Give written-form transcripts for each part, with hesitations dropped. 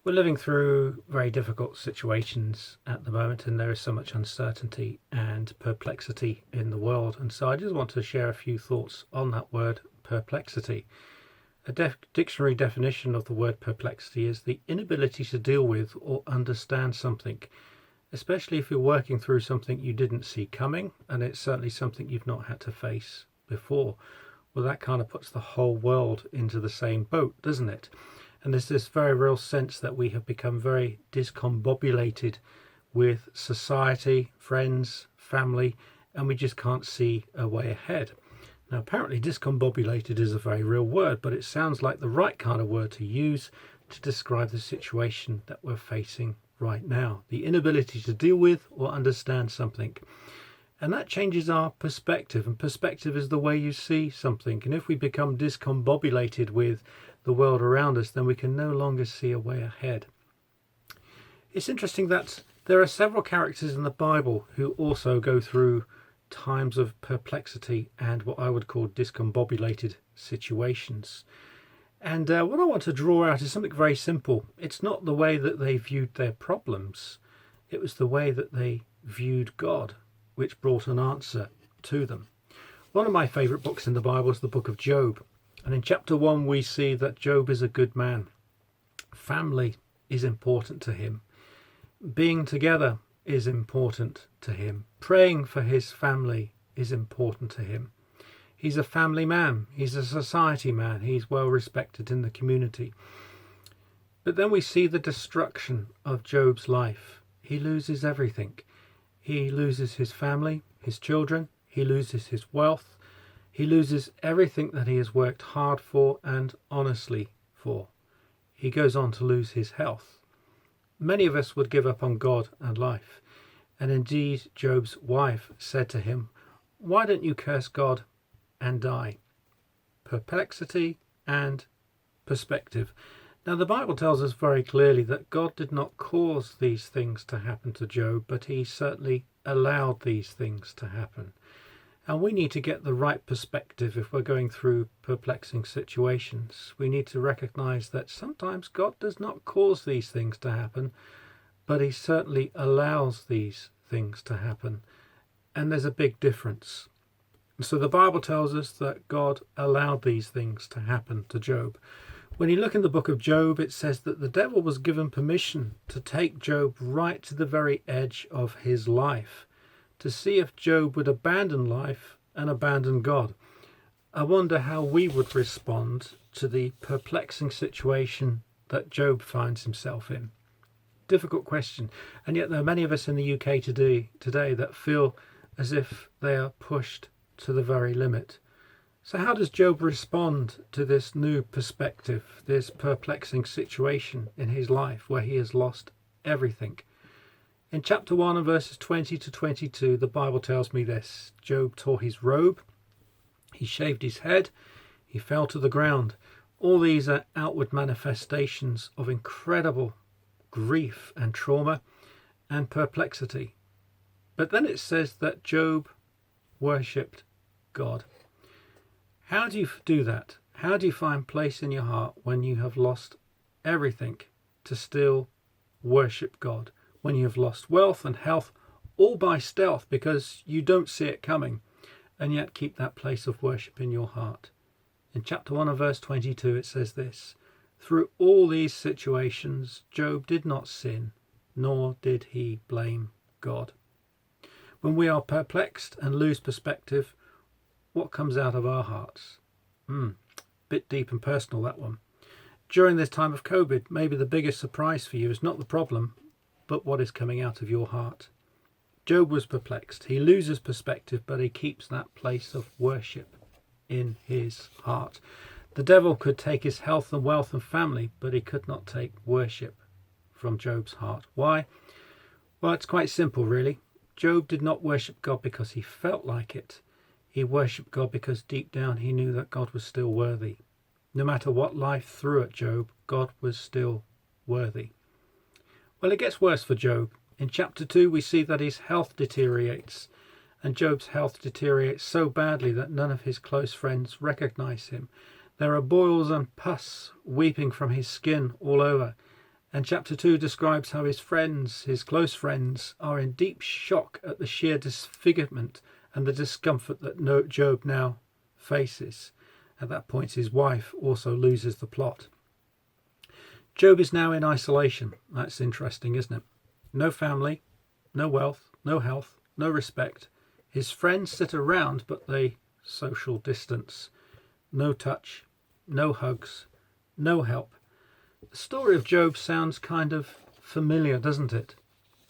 We're living through very difficult situations at the moment, and there is so much uncertainty and perplexity in the world. And so I just want to share a few thoughts on that word perplexity. A dictionary definition of the word perplexity is the inability to deal with or understand something, especially if you're working through something you didn't see coming, and it's certainly something you've not had to face before. Well, that kind of puts the whole world into the same boat, doesn't it? And there's this very real sense that we have become very discombobulated with society, friends, family, and we just can't see a way ahead. Now, apparently discombobulated is a very real word, but it sounds like the right kind of word to use to describe the situation that we're facing right now. The inability to deal with or understand something. And that changes our perspective, and perspective is the way you see something. And if we become discombobulated with the world around us, then we can no longer see a way ahead. It's interesting that there are several characters in the Bible who also go through times of perplexity and what I would call discombobulated situations. And what I want to draw out is something very simple. It's not the way that they viewed their problems. It was the way that they viewed God, which brought an answer to them. One of my favourite books in the Bible is the book of Job. And in chapter 1, we see that Job is a good man. Family is important to him. Being together is important to him. Praying for his family is important to him. He's a family man. He's a society man. He's well respected in the community. But then we see the destruction of Job's life. He loses everything. He loses his family, his children. He loses his wealth. He loses everything that he has worked hard for and honestly for. He goes on to lose his health. Many of us would give up on God and life. And indeed, Job's wife said to him, "Why don't you curse God and die?" Perplexity and perspective. Now, the Bible tells us very clearly that God did not cause these things to happen to Job, but he certainly allowed these things to happen. And we need to get the right perspective if we're going through perplexing situations. We need to recognize that sometimes God does not cause these things to happen, but he certainly allows these things to happen. And there's a big difference. So the Bible tells us that God allowed these things to happen to Job. When you look in the book of Job, it says that the devil was given permission to take Job right to the very edge of his life, to see if Job would abandon life and abandon God. I wonder how we would respond to the perplexing situation that Job finds himself in. Difficult question. And yet there are many of us in the UK today that feel as if they are pushed to the very limit. So how does Job respond to this new perspective, this perplexing situation in his life where he has lost everything? In chapter 1 and verses 20 to 22, the Bible tells me this. Job tore his robe, he shaved his head, he fell to the ground. All these are outward manifestations of incredible grief and trauma and perplexity. But then it says that Job worshipped God. How do you do that? How do you find place in your heart when you have lost everything to still worship God? When you have lost wealth and health all by stealth because you don't see it coming, and yet keep that place of worship in your heart. In chapter 1 and verse 22 it says this: "Through all these situations Job did not sin, nor did he blame God." When we are perplexed and lose perspective, what comes out of our hearts? Bit deep and personal, that one. During this time of COVID, maybe the biggest surprise for you is not the problem, but what is coming out of your heart. Job was perplexed. He loses perspective, but he keeps that place of worship in his heart. The devil could take his health and wealth and family, but he could not take worship from Job's heart. Why? Well, it's quite simple, really. Job did not worship God because he felt like it. He worshipped God because deep down he knew that God was still worthy. No matter what life threw at Job, God was still worthy. Well, it gets worse for Job. In chapter 2, we see that his health deteriorates, and Job's health deteriorates so badly that none of his close friends recognize him. There are boils and pus weeping from his skin all over, And chapter 2 describes how his friends, his close friends, are in deep shock at the sheer disfigurement and the discomfort that Job now faces. At that point, his wife also loses the plot. Job is now in isolation. That's interesting, isn't it? No family, no wealth, no health, no respect. His friends sit around, but they social distance. No touch, no hugs, no help. The story of Job sounds kind of familiar, doesn't it?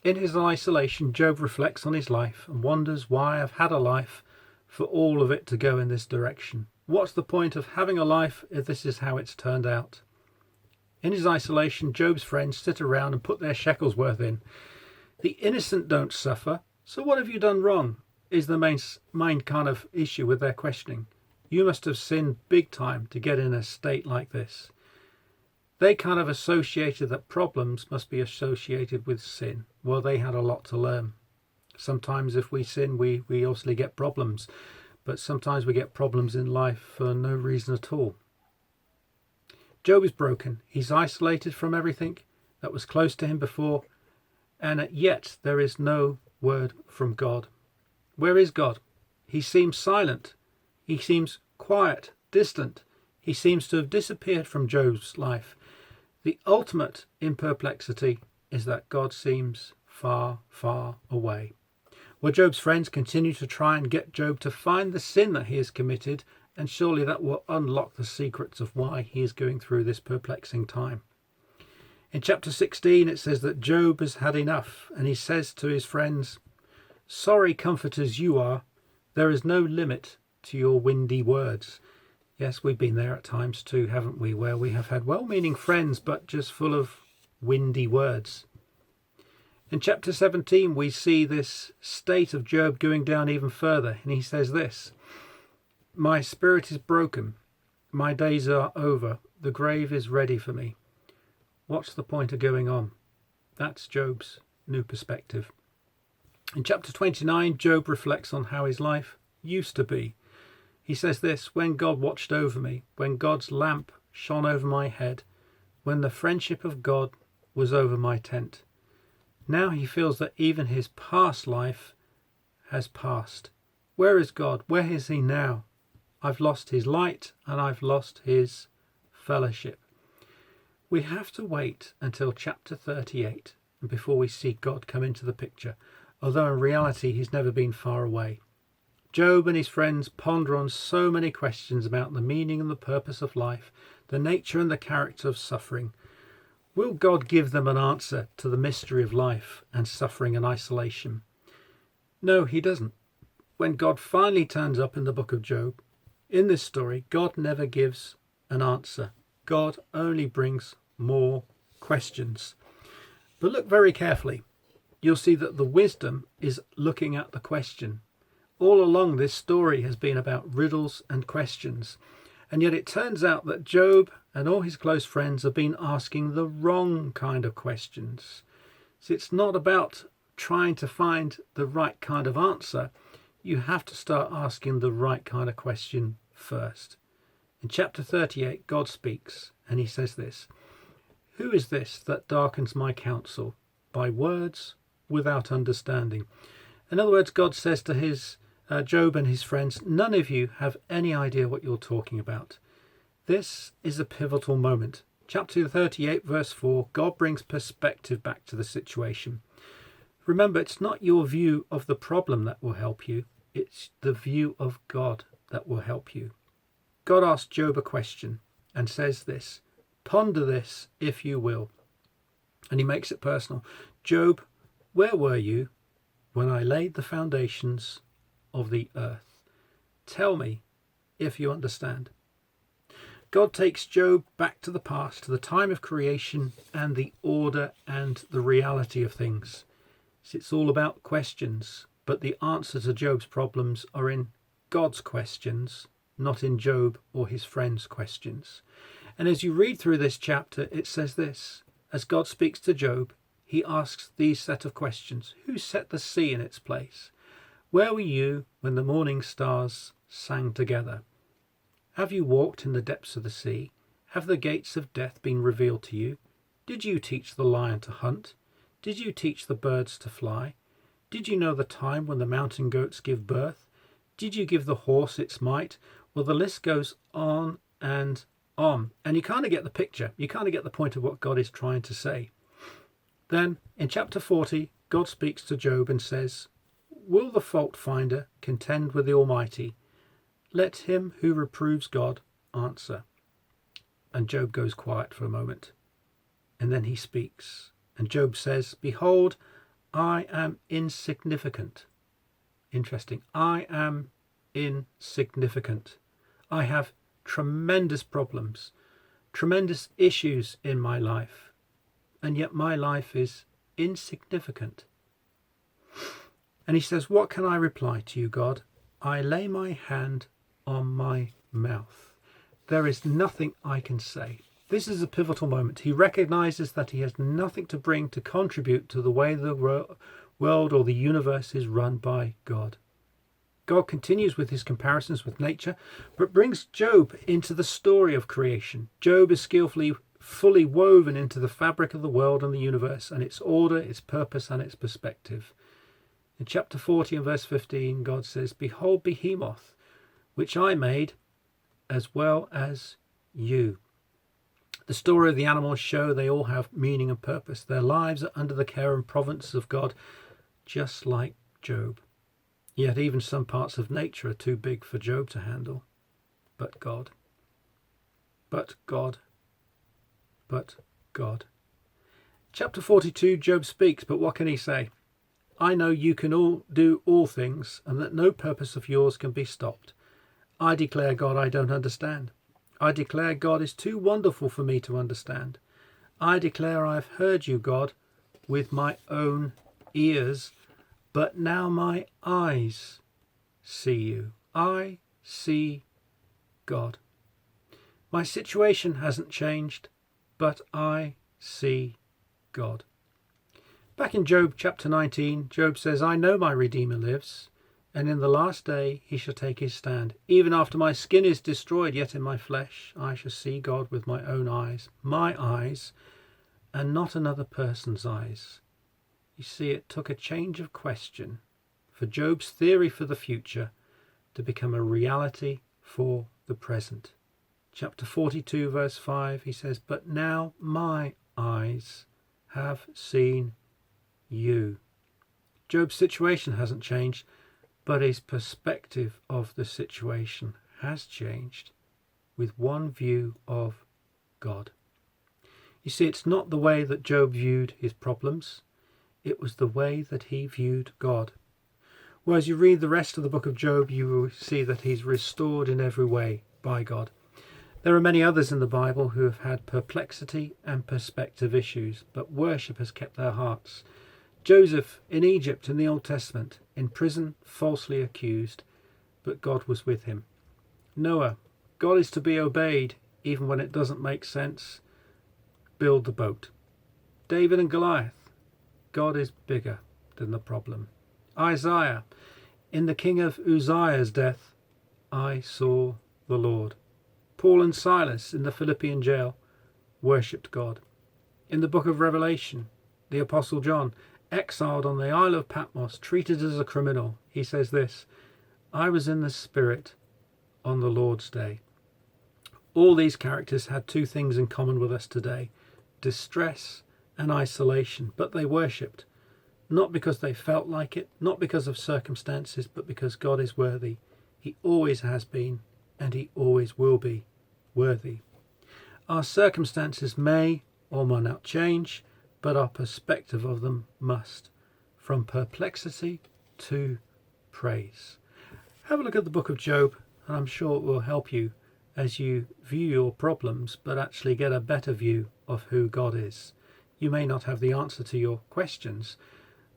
In his isolation, Job reflects on his life and wonders why I've had a life for all of it to go in this direction. What's the point of having a life if this is how it's turned out? In his isolation, Job's friends sit around and put their shekels worth in. The innocent don't suffer, so what have you done wrong? Is the main kind of issue with their questioning. You must have sinned big time to get in a state like this. They kind of associated that problems must be associated with sin. Well, they had a lot to learn. Sometimes if we sin, we obviously get problems. But sometimes we get problems in life for no reason at all. Job is broken. He's isolated from everything that was close to him before. And yet there is no word from God. Where is God? He seems silent. He seems quiet, distant. He seems to have disappeared from Job's life. The ultimate in perplexity is that God seems far, far away. Well, Job's friends continue to try and get Job to find the sin that he has committed, and surely that will unlock the secrets of why he is going through this perplexing time. In chapter 16, it says that Job has had enough, and he says to his friends, "Sorry comforters you are, there is no limit to your windy words." Yes, we've been there at times too, haven't we, where we have had well-meaning friends, but just full of windy words. In chapter 17, we see this state of Job going down even further, and he says this, "My spirit is broken, my days are over, the grave is ready for me." What's the point of going on? That's Job's new perspective. In chapter 29, Job reflects on how his life used to be. He says this, "When God watched over me, when God's lamp shone over my head, when the friendship of God was over my tent." Now he feels that even his past life has passed. Where is God? Where is he now? I've lost his light and I've lost his fellowship. We have to wait until chapter 38 before we see God come into the picture, although in reality he's never been far away. Job and his friends ponder on so many questions about the meaning and the purpose of life, the nature and the character of suffering. Will God give them an answer to the mystery of life and suffering and isolation? No, he doesn't. When God finally turns up in the book of Job, in this story, God never gives an answer. God only brings more questions. But look very carefully. You'll see that the wisdom is looking at the question. All along, this story has been about riddles and questions. And yet it turns out that Job and all his close friends have been asking the wrong kind of questions. So it's not about trying to find the right kind of answer. You have to start asking the right kind of question first. In chapter 38, God speaks, and he says this, "Who is this that darkens my counsel by words without understanding?" In other words, God says to his Job and his friends, none of you have any idea what you're talking about. This is a pivotal moment. Chapter 38, verse 4, God brings perspective back to the situation. Remember, it's not your view of the problem that will help you. It's the view of God that will help you. God asks Job a question and says this, "Ponder this if you will." And he makes it personal. "Job, where were you when I laid the foundations of the earth? Tell me if you understand." God takes Job back to the past, to the time of creation and the order and the reality of things. It's all about questions, but the answer to Job's problems are in God's questions, not in Job or his friends' questions. And as you read through this chapter, it says this, as God speaks to Job, he asks these set of questions. Who set the sea in its place? Where were you when the morning stars sang together? Have you walked in the depths of the sea? Have the gates of death been revealed to you? Did you teach the lion to hunt? Did you teach the birds to fly? Did you know the time when the mountain goats give birth? Did you give the horse its might? Well, the list goes on and on. And you kind of get the picture. You kind of get the point of what God is trying to say. Then, in chapter 40, God speaks to Job and says, "Will the fault finder contend with the Almighty? Let him who reproves God answer." And Job goes quiet for a moment. And then he speaks. And Job says, "Behold, I am insignificant." Interesting. I am insignificant. I have tremendous problems, tremendous issues in my life. And yet my life is insignificant. And he says, "What can I reply to you, God? I lay my hand on my mouth. There is nothing I can say." This is a pivotal moment. He recognizes that he has nothing to bring to contribute to the way the world or the universe is run by God. God continues with his comparisons with nature, but brings Job into the story of creation. Job is skillfully, fully woven into the fabric of the world and the universe, and its order, its purpose, and its perspective. In chapter 40 and verse 15, God says, "Behold Behemoth, which I made, as well as you." The story of the animals show they all have meaning and purpose. Their lives are under the care and providence of God, just like Job. Yet even some parts of nature are too big for Job to handle. But God. But God. But God. Chapter 42, Job speaks, but what can he say? "I know you can do all things, and that no purpose of yours can be stopped. I declare, God, I don't understand. I declare God is too wonderful for me to understand. I declare I have heard you, God, with my own ears, but now my eyes see you." I see God. My situation hasn't changed, but I see God. Back in Job chapter 19, Job says, "I know my Redeemer lives, and in the last day he shall take his stand. Even after my skin is destroyed, yet in my flesh I shall see God with my own eyes, and not another person's eyes." You see, it took a change of question for Job's theory for the future to become a reality for the present. Chapter 42, verse 5, he says, "But now my eyes have seen you." Job's situation hasn't changed, but his perspective of the situation has changed with one view of God. You see, it's not the way that Job viewed his problems, it was the way that he viewed God. Well, as you read the rest of the book of Job, you will see that he's restored in every way by God. There are many others in the Bible who have had perplexity and perspective issues, but worship has kept their hearts. Joseph in Egypt in the Old Testament, in prison, falsely accused, but God was with him. Noah, God is to be obeyed even when it doesn't make sense. Build the boat. David and Goliath, God is bigger than the problem. Isaiah, in the king of Uzziah's death, I saw the Lord. Paul and Silas in the Philippian jail worshipped God. In the book of Revelation, the Apostle John, exiled on the Isle of Patmos, treated as a criminal, he says this, "I was in the Spirit on the Lord's day." All these characters had two things in common with us today: distress and isolation, but they worshipped, not because they felt like it, not because of circumstances, but because God is worthy. He always has been, and he always will be worthy. Our circumstances may or may not change, but our perspective of them must. From perplexity to praise. Have a look at the book of Job, and I'm sure it will help you as you view your problems, but actually get a better view of who God is. You may not have the answer to your questions,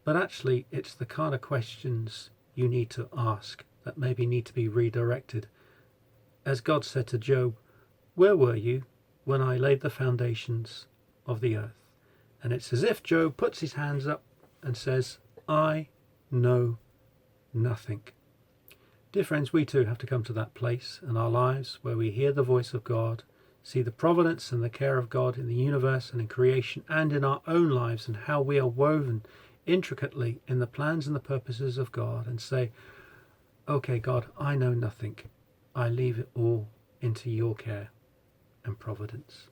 but actually it's the kind of questions you need to ask that maybe need to be redirected. As God said to Job, "Where were you when I laid the foundations of the earth?" And it's as if Job puts his hands up and says, "I know nothing." Dear friends, we too have to come to that place in our lives where we hear the voice of God see the providence and the care of God in the universe and in creation and in our own lives, and how we are woven intricately in the plans and the purposes of God, and say, okay, God, I know nothing. I leave it all into your care and providence.